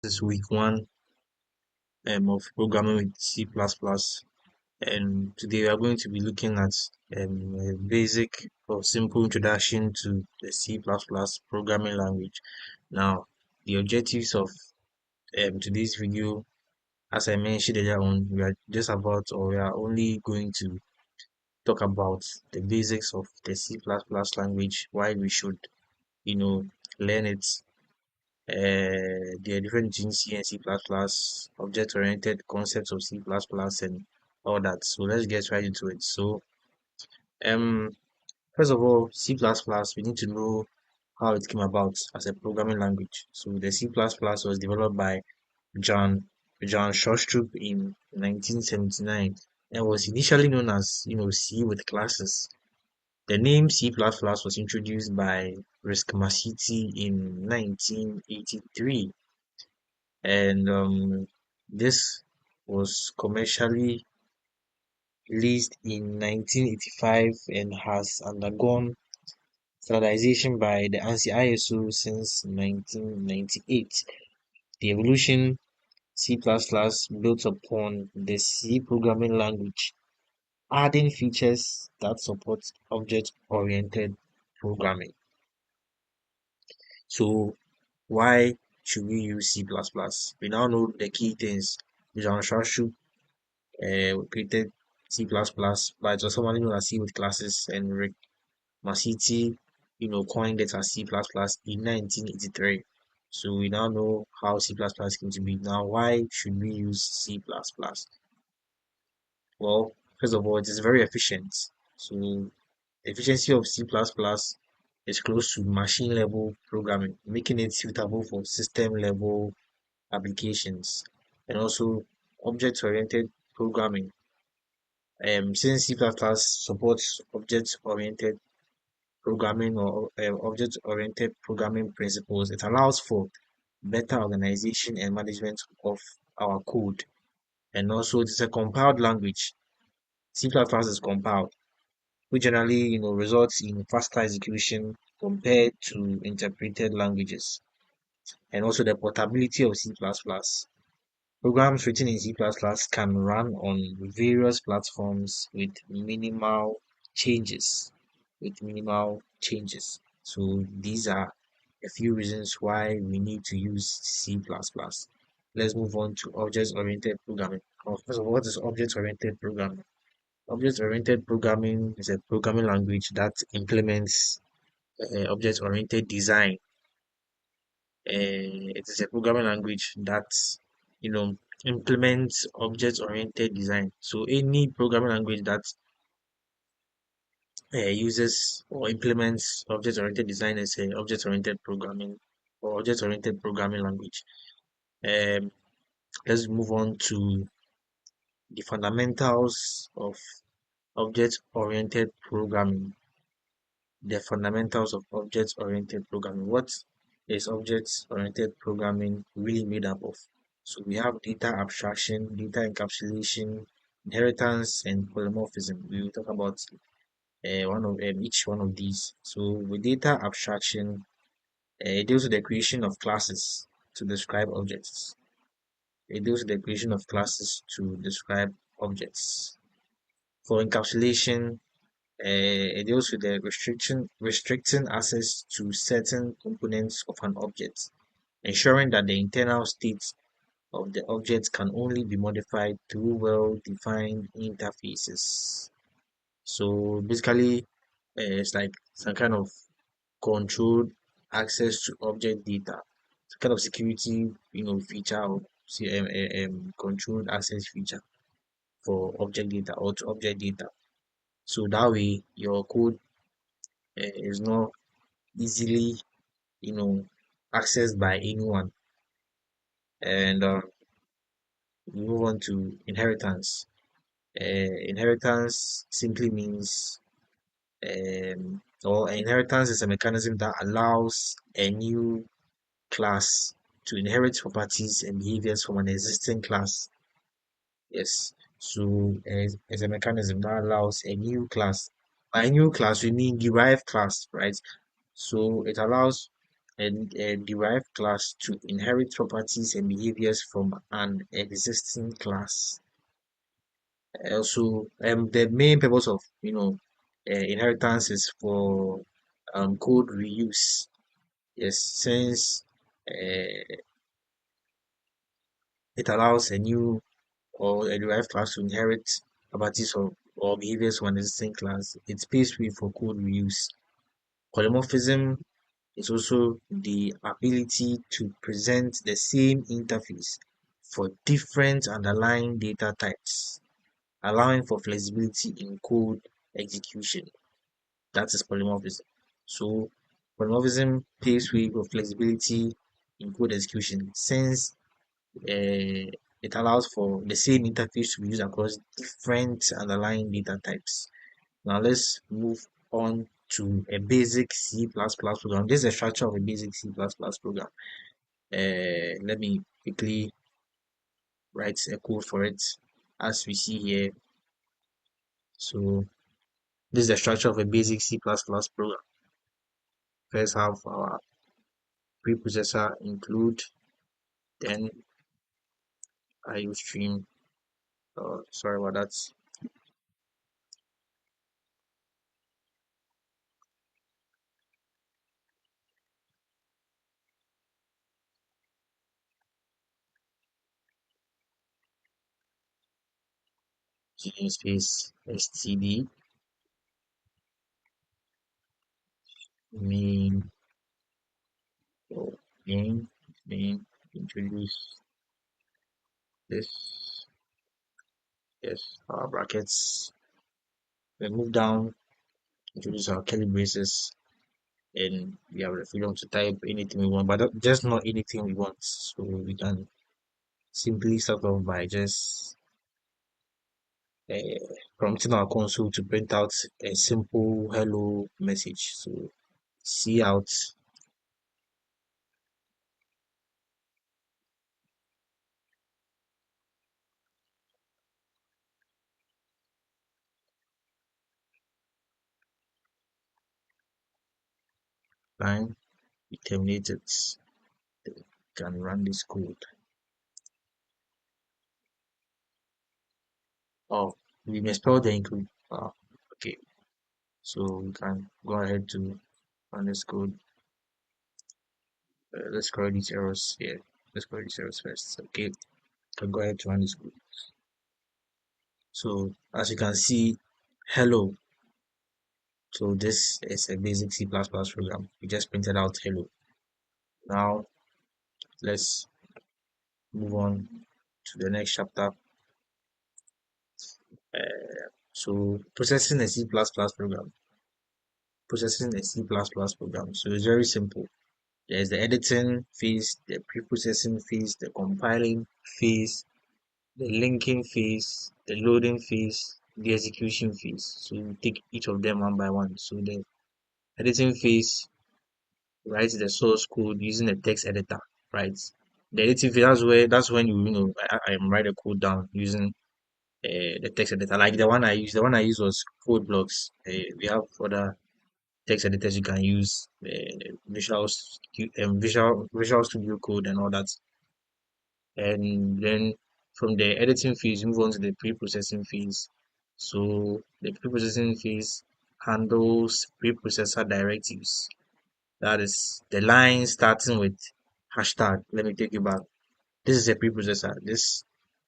This is week one of programming with C++, and today we are going to be looking at a basic or simple introduction to the C++ programming language. Now, the objectives of today's video, as I mentioned earlier on, we are only going to talk about the basics of the C++ language, why we should, you know, learn it. There are different between C and C++, object-oriented concepts of C++, and all that. So let's get right into it. So, um, first of all, C++, we need to know how it came about as a programming language. So the C++ was developed by John John Shostrup in 1979 and was initially known as, C with classes. The name C++ was introduced by Riscmasiti in 1983, and this was commercially released in 1985 and has undergone standardization by the ANSI ISO since 1998. The evolution C++ built upon the C programming language, adding features that support object-oriented programming. So why should we use C++? We now know the key things. Visual Shashu created C++, but it was formerly known as C with classes, and Rick Masiti, coined it as C++ in 1983. So we now know how C++ came to be. Now, why should we use C++? Well, first of all, it is very efficient. So the efficiency of C++ is close to machine level programming, making it suitable for system level applications and also object-oriented programming. Since C++ supports object-oriented programming or object-oriented programming principles, it allows for better organization and management of our code. And also, it is a compiled language. C++ is compiled, which generally, results in faster execution compared to interpreted languages. And also, the portability of C++. Programs written in C++ can run on various platforms with minimal changes. So these are a few reasons why we need to use C++. Let's move on to object-oriented programming. First of all, what is object-oriented programming? Object-oriented programming is a programming language that implements object-oriented design. It is a programming language that you know implements object-oriented design. So any programming language that uses or implements object-oriented design is a object-oriented programming or object-oriented programming language. Um, let's move on to the fundamentals of object-oriented programming. The fundamentals of object-oriented programming. What is object-oriented programming really made up of? So we have data abstraction, data encapsulation, inheritance, and polymorphism. We will talk about one of each one of these. So with data abstraction, it deals with the creation of classes to describe objects. It deals with the creation of classes to describe objects. For encapsulation, it deals with the restricting access to certain components of an object, ensuring that the internal state of the object can only be modified through well-defined interfaces. So basically, it's like some kind of controlled access to object data. It's kind of security, feature or controlled access feature for object data or to object data. So that way, your code is not easily, you know, accessed by anyone. And we move on to inheritance. Inheritance simply means, or inheritance is a mechanism that allows a new class to inherit properties and behaviors from an existing class. Yes. So as a mechanism that allows a new class. By new class, we mean derived class, right? So it allows and a derived class to inherit properties and behaviors from an existing class. Also, the main purpose of inheritance is for code reuse. Yes, since it allows a new or a derived class to inherit properties or behaviors from an existing class, it paves way for code reuse. Polymorphism is also the ability to present the same interface for different underlying data types, allowing for flexibility in code execution. That is polymorphism. So polymorphism paves way for flexibility in code execution since it allows for the same interface to be used across different underlying data types. Now let's move on to a basic C++ program. This is the structure of a basic C++ program. Let me quickly write a code for it as we see here. So this is the structure of a basic C++ program. First have our preprocessor include, then IO stream. Sorry about that. Space std main main main introduce this, yes, our brackets, then move down, introduce our curly braces, and we have the freedom to type anything we want, but just not anything we want. So we can simply start off by just prompting our console to print out a simple hello message. So see out line, we terminate it, then we can run this code. Oh, we misspelled the include. Okay, so we can go ahead to run this code. Let's correct these errors here. Let's correct these errors first. Okay, can go ahead to run this code. So as you can see, hello. So this is a basic C++ program. We just printed out hello. Now let's move on to the next chapter. So processing a C++ program. Processing a C++ program. So it's very simple. There's the editing phase, the pre-processing phase, the compiling phase, the linking phase, the loading phase, the execution phase. So we take each of them one by one. So the editing phase writes the source code using a text editor, right? The editing phase, that's when I write the code down using the text editor. Like the one I used, was code blocks. We have other text editors you can use, Visual Studio Code and all that. And then from the editing phase, move on to the pre-processing phase. So the pre-processing phase handles preprocessor directives. That is the line starting with hashtag. Let me take you back. This is a preprocessor. This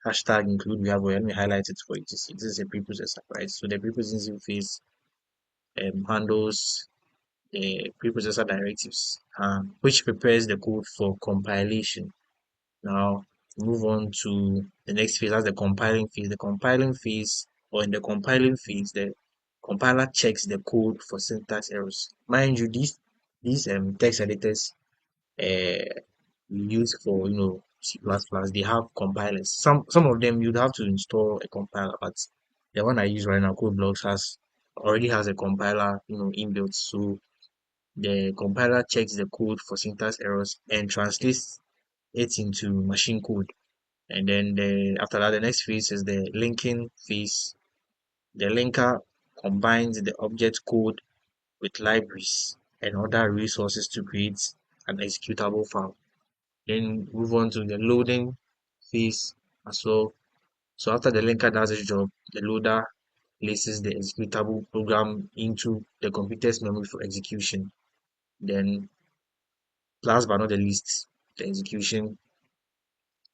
hashtag include we have. Let me highlight it for you to see. This is a preprocessor, right? So the preprocessing phase handles the preprocessor directives, which prepares the code for compilation. Now move on to the next phase. That's the compiling phase. The compiling phase, or in the compiling phase, the compiler checks the code for syntax errors. Mind you, these text editors uh, used for C++, they have compilers. Some of them you'd have to install a compiler, but the one I use right now, CodeBlocks, already has a compiler inbuilt. So the compiler checks the code for syntax errors and translates it into machine code. And then after that, the next phase is the linking phase. The linker combines the object code with libraries and other resources to create an executable file. Then move on to the loading phase as well. So after the linker does its job, the loader places the executable program into the computer's memory for execution. Then, last but not the least, the execution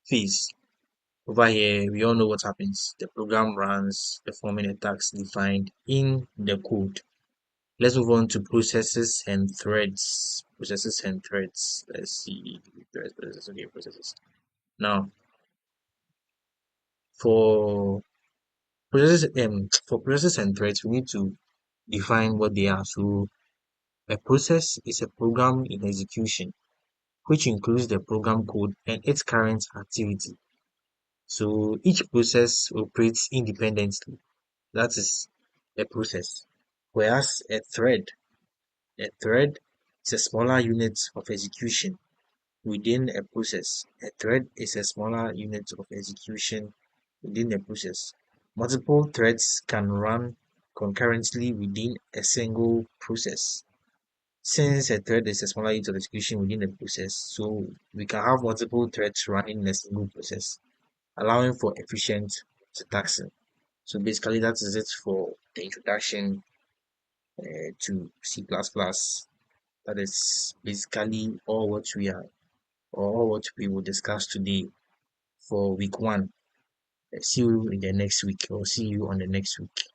phase. Over here, we all know what happens. The program runs, performing a task defined in the code. Let's move on to processes and threads. Processes and threads. Let's see. Processes. Okay, processes. Now, for processes and threads, we need to define what they are. So, a process is a program in execution, which includes the program code and its current activity. So, each process operates independently. That is a process. Whereas a thread is a smaller unit of execution within a process. A thread is a smaller unit of execution within a process. Multiple threads can run concurrently within a single process. Since a thread is a smaller unit of execution within a process, so we can have multiple threads running in a single process, allowing for efficient multitasking. So basically, that is it for the introduction to C++. That is basically all what we will discuss today for week one. See you in the next week, or see you on the next week.